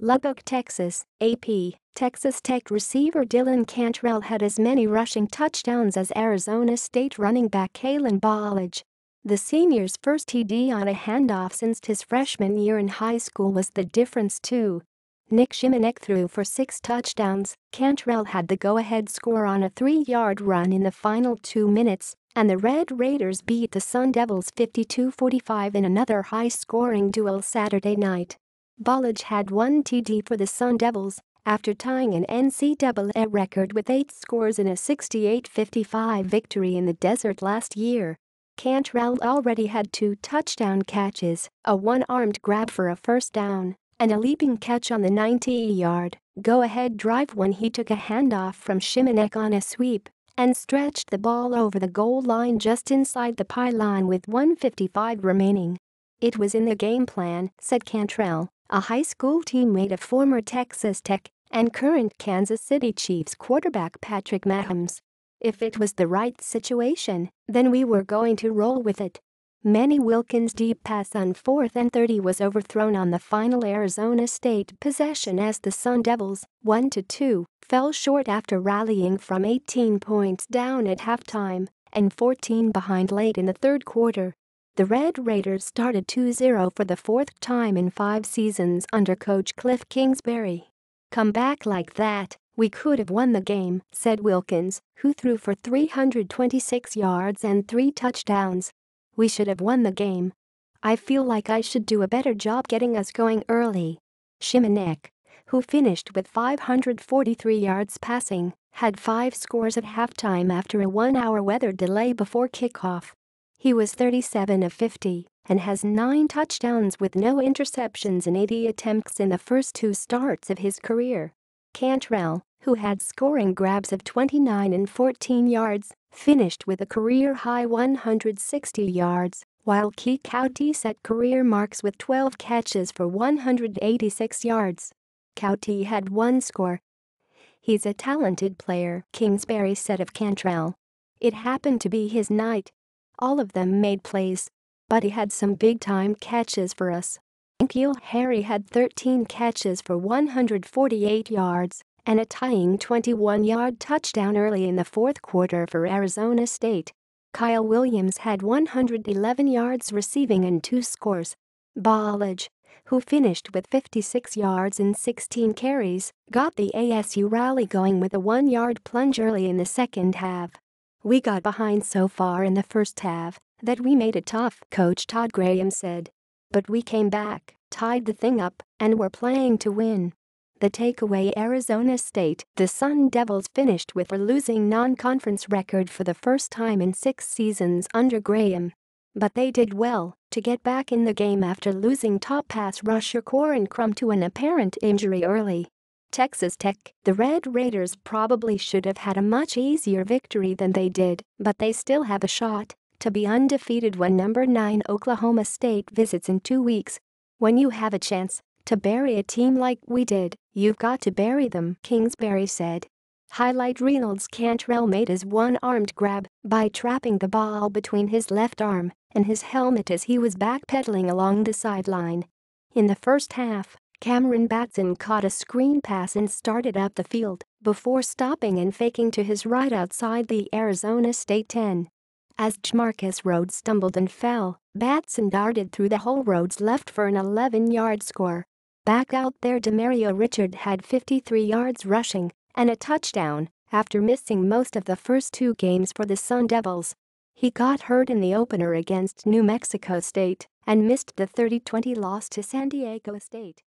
Lubbock, Texas, AP. Texas Tech receiver Dylan Cantrell had as many rushing touchdowns as Arizona State running back Kalen Ballage. The senior's first TD on a handoff since his freshman year in high school was the difference too. Nic Shimonek threw for 6 touchdowns. Cantrell had the go-ahead score on a 3-yard run in the final 2 minutes, and the Red Raiders beat the Sun Devils 52-45 in another high-scoring duel Saturday night. Ballage had 1 TD for the Sun Devils, after tying an NCAA record with 8 scores in a 68-55 victory in the desert last year. Cantrell already had 2 touchdown catches, a one-armed grab for a first down, and a leaping catch on the 90-yard go-ahead drive when he took a handoff from Shimonek on a sweep and stretched the ball over the goal line just inside the pylon with 1:55 remaining. "It was in the game plan," said Cantrell, a high school teammate of former Texas Tech and current Kansas City Chiefs quarterback Patrick Mahomes. "If it was the right situation, then we were going to roll with it." Manny Wilkins' deep pass on 4th and 30 was overthrown on the final Arizona State possession as the Sun Devils, 1-2, fell short after rallying from 18 points down at halftime and 14 behind late in the third quarter. The Red Raiders started 2-0 for the 4th time in 5 seasons under coach Cliff Kingsbury. "Come back like that, we could have won the game," said Wilkins, who threw for 326 yards and 3 touchdowns. "We should have won the game. I feel like I should do a better job getting us going early." Shimonek, who finished with 543 yards passing, had 5 scores at halftime after a 1-hour weather delay before kickoff. He was 37 of 50 and has 9 touchdowns with no interceptions in 80 attempts in the first 2 starts of his career. Cantrell, who had scoring grabs of 29 and 14 yards, finished with a career-high 160 yards, while Kouty set career marks with 12 catches for 186 yards. Kouty had 1 score. "He's a talented player," Kingsbury said of Cantrell. "It happened to be his night. All of them made plays, but he had some big-time catches for us." N'Keal Harry had 13 catches for 148 yards and a tying 21-yard touchdown early in the 4th quarter for Arizona State. Kyle Williams had 111 yards receiving and 2 scores. Ballage, who finished with 56 yards and 16 carries, got the ASU rally going with a 1-yard plunge early in the second half. "We got behind so far in the first half that we made it tough," Coach Todd Graham said. "But we came back, tied the thing up, and were playing to win." The takeaway: Arizona State, the Sun Devils finished with a losing non-conference record for the first time in 6 seasons under Graham. But they did well to get back in the game after losing top pass rusher Corin Crum to an apparent injury early. Texas Tech, the Red Raiders probably should have had a much easier victory than they did, but they still have a shot to be undefeated when number 9 Oklahoma State visits in 2 weeks. "When you have a chance to bury a team like we did, you've got to bury them," Kingsbury said. Highlight Reynolds: Cantrell made his one-armed grab by trapping the ball between his left arm and his helmet as he was backpedaling along the sideline. In the first half, Cameron Batson caught a screen pass and started up the field before stopping and faking to his right outside the Arizona State 10. As Jamarcus Rhodes stumbled and fell, Batson darted through the hole Rhodes left for an 11-yard score. Back out there, Demario Richard had 53 yards rushing and a touchdown after missing most of the first 2 games for the Sun Devils. He got hurt in the opener against New Mexico State and missed the 30-20 loss to San Diego State.